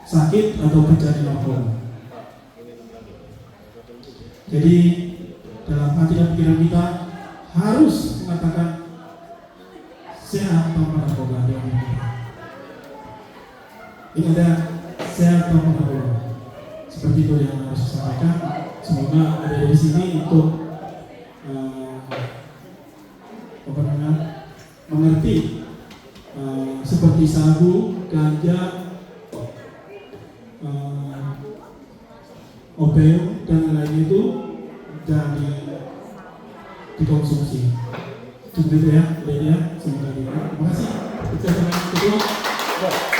sakit atau terjadi narkoba. Jadi dalam hati dan pikiran kita harus mengatakan sehat tanpa narkoba. Ini ada sehat tanpa narkoba. Seperti itu yang harus saya sampaikan. Semoga ada di sini untuk mengerti seperti sabu, ganja, opium dan lain itu jangan dikonsumsi. Begitu ya, semoga terima kasih. Kita kedua.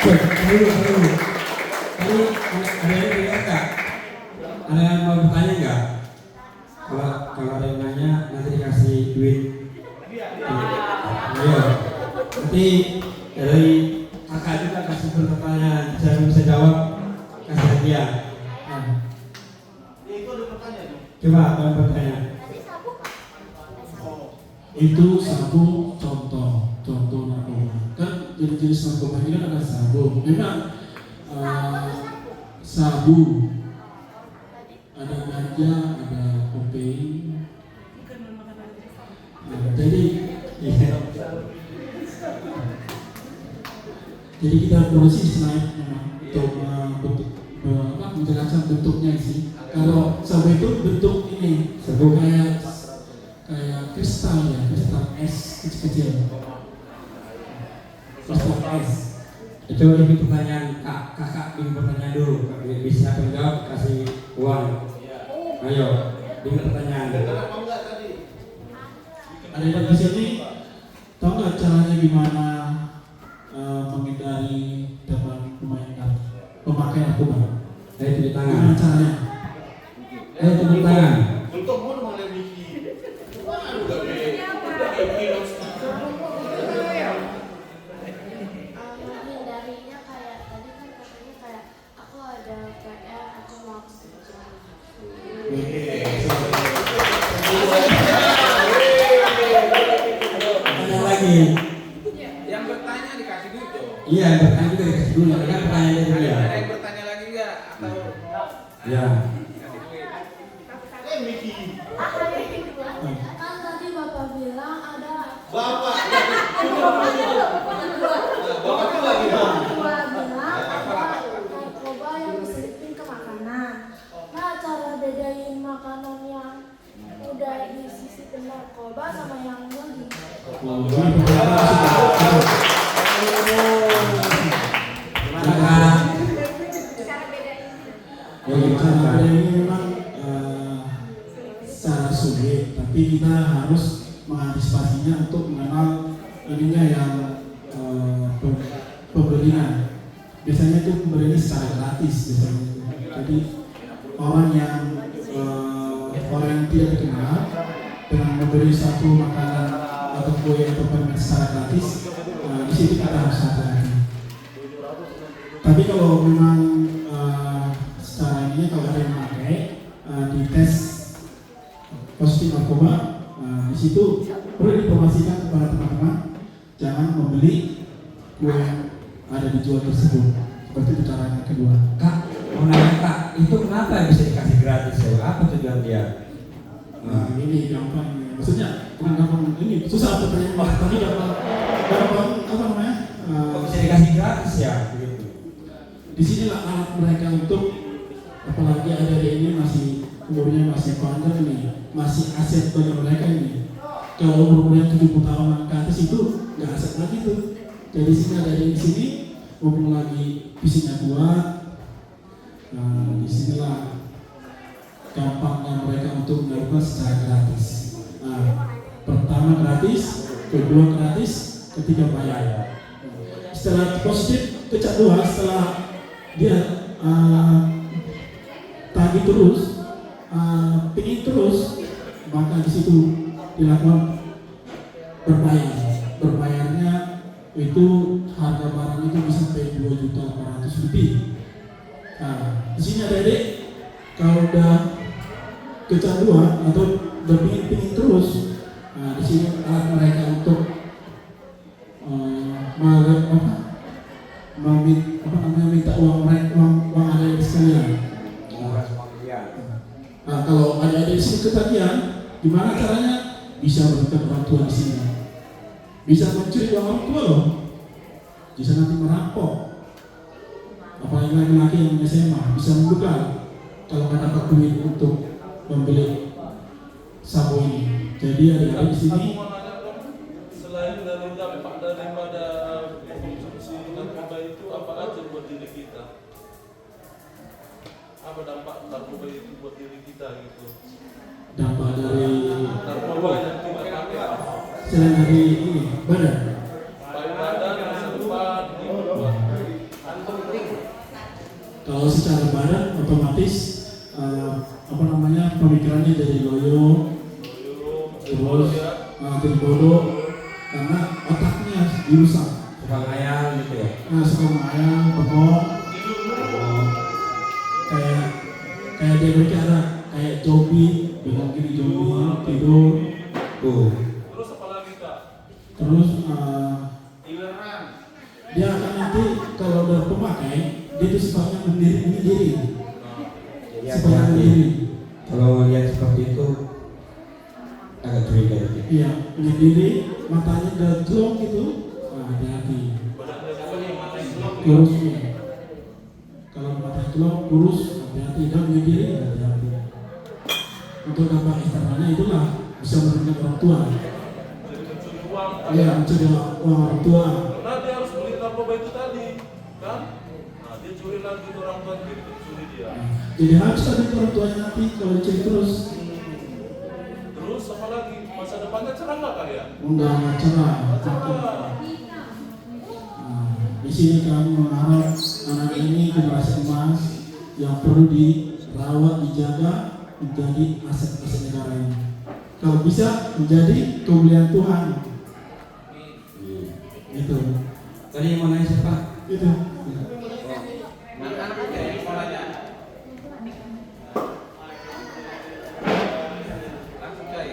Tadi ada yang dengar nggak? Ada yang mau bertanya nggak? Kalau ada yang nanya nanti dikasih duit. Iya. Nanti dari kakak juga kasih pertanyaan, saya bisa jawab kasih hadiah. Coba apa yang bertanya? Itu sabu contoh narkoba. Kan jenis narkoba ini kan ada sabu. Memang sabu, ada ganja, ada opium. Jadi kita produksi slide untuk menjelaskan bentuknya sih. Kalau sabu itu bentuk ini, sabu kayak kristal ya, kristal es kecil-kecil. Kristal es. Itu ini pertanyaan kakak ini pertanyaan dulu. Bisa menjawab kasih uang. Ayo, ini pertanyaan. Ada yang di sini tahu nggak caranya gimana menghindari dalam pemakai narkoba? Ayo tunjuk tangan. Gimana caranya? Ayo tunjuk tangan. Menghindarinya kayak tadi kan katanya kayak aku ada PR, aku mau kerja. Ada lagi. Yang bertanya dikasih duit dong. Iya, yang bertanya juga dikasih dulu. Kan pertanyaan dari dia. Ada yang bertanya lagi nggak? Atau Ya. Kan tadi Bapak bilang ada Bapak bilang ada narkoba yang diselipin ke makanan. Nah, cara bedain makanan yang udah disisipin narkoba sama yang belum. Cara ini memang secara sulit, tapi kita harus mengantisipasinya untuk mengenal ininya yang pembelinya. Biasanya itu pembelinya secara gratis biasanya. Jadi orang yang tidak dikenal dengan memberi satu makanan atau kue atau permen secara gratis, di sini kita harus hati-hati. Tapi kalau memang secara ini kalau ada yang pakai dites positif narkoba, di situ perlu diinformasikan kepada teman-teman jangan membeli kue yang ada dijual tersebut. Seperti itu cara yang kedua. Kak, mau nanya Kak, itu kenapa bisa dikasih gratis ya? Apa tujuan dia? Nah, ini gampang. Maksudnya bukan gampang ini susah pertanyaan. Tapi gampang apa namanya? Kok bisa dikasih gratis ya? Begitu. Di sinilah alat mereka untuk, apalagi ada ini masih umurnya masih panjang ini, masih aset bagi mereka ini. Kalau umurnya 70 tahun ke atas itu nggak aset lagi tuh. Jadi sini ada di sini, mumpung lagi visinya kuat. Nah, disinilah gampangnya mereka untuk melakukan secara gratis. Nah, pertama gratis, kedua gratis, ketiga bayar. Setelah positif kecanduan, setelah dia tagih terus, pingin terus, maka di situ dilakukan berbayar. Berbayarnya itu harga barang itu bisa sampai 2.400.000 lebih. Nah, di sini adik-adik kalau udah kecanduan atau berpingin terus, nah di minta uang adik sekalian. Nah, kalau adik-adik di sini ketagihan, gimana caranya? Bisa memberikan orang tua di sini. Bisa mencuri uang orang tua loh. Bisa nanti merampok. Apalagi laki-laki yang SMA bisa membegal kalau nggak dapat duit untuk membeli sabu ini. Jadi adik-adik di sini. Aku mau nanya dong, selain dari dampak daripada konsumsi narkoba itu apa aja buat diri kita? Apa dampak narkoba itu buat diri kita gitu? Dampak dari Narkoba yang kita pakai, selain dari ini badan. baik badan, masa depan, gitu Pak. Kalau secara badan otomatis pemikirannya jadi loyo, terus jadi bodoh karena otaknya dirusak. Suka ngayal gitu ya. Suka ngayal, pokok kayak dia bicara kayak zombie, bilang gini zombie tidur. Terus apa lagi Kak? Terus Ileran. dia akan nanti kalau udah pemakai dia tuh sifatnya menyendiri. Jadi Sifatnya hati-hati. menyendiri. Kalau lihat seperti itu agak curiga gitu. Iya, menyendiri, matanya gajlong gitu. Hati-hati. Badannya juga matanya gelap. Kurus. Kalau matanya gajlong, kurus, hati-hati. Dan menyendiri, hati-hati. Untuk dampak eksternalnya itulah bisa merugikan orang tua. Jadi mencuri uang. Iya, mencuri uang orang tua. Karena dia harus beli narkoba itu tadi, kan? Nah dia curi lagi ke orang tua jadi pencuri dia. Jadi harus ada orang tuanya nanti kalau dicuri terus. Terus apa lagi? Masa depannya cerah nggak Kak ya? Enggak cerah. Cerah. Di sini kami mengharap anak ini generasi emas yang perlu dirawat, dijaga, menjadi aset-aset negara ini. Kalau bisa menjadi kemuliaan Tuhan. Itu. Tadi mau nanya siapa? Itu. Anak-anak aja yang sekolahnya. Langsung cari.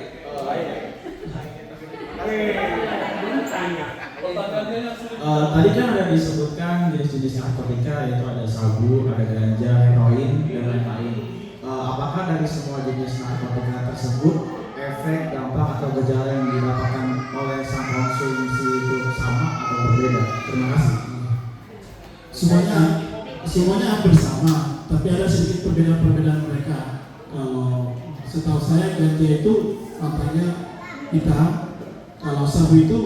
Pertanyaannya yang sulit. Tadi kan ada disebutkan jenis-jenis narkotika yaitu ada sabu, ada ganja, heroin, dan lain-lain. Apakah dari semua jenis narkotika tersebut efek, dampak atau gejala yang didapatkan oleh sang konsumsi itu sama atau berbeda? Terima kasih. Semuanya hampir sama, tapi ada sedikit perbedaan mereka. Kalau setahu saya ganja itu matanya hitam, kalau sabu itu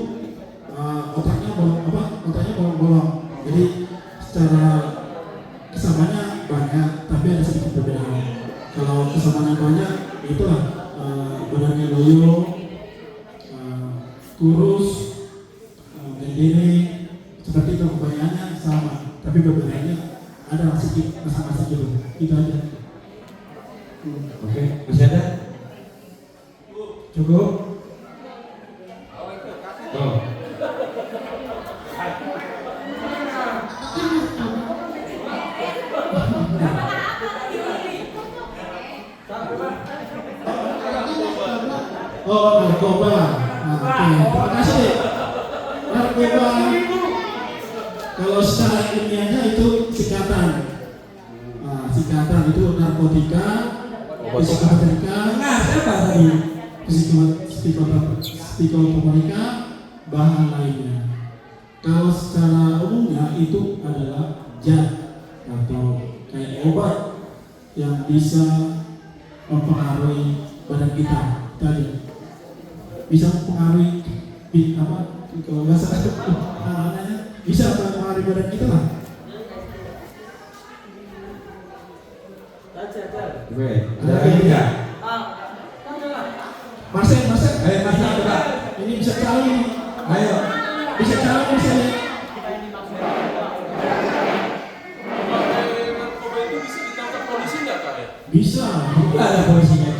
otaknya bolong. Jadi secara kesamanya banyak, tapi ada sedikit perbedaan. Kalau kesamaan banyak, itulah badannya loyo, kurus, gendini, seperti itu kebanyakannya sama, tapi perbedaannya ada sedikit masing-masing gitu. Itu aja. Oke, masih ada? Cukup? Oh. Oh, narkoba. Oke, terima kasih. Narkoba. Kalau secara ilmiahnya itu sikatan. Sikatan itu narkotika, psikopatrika, Siapa tadi? psikopatrika, bahan lainnya. Kalau secara umumnya itu adalah zat atau kayak obat yang bisa mempengaruhi badan kita tadi, bisa mempengaruhi kalau nggak salah bisa mempengaruhi badan kita lah. Oke, ada lagi enggak? Marcel, Ayo Mas, coba. ini bisa cari, Ayo. bisa cari misalnya. Pakai narkoba itu bisa ditangkap polisi nggak Kak ya? Bisa. Enggak ada polisinya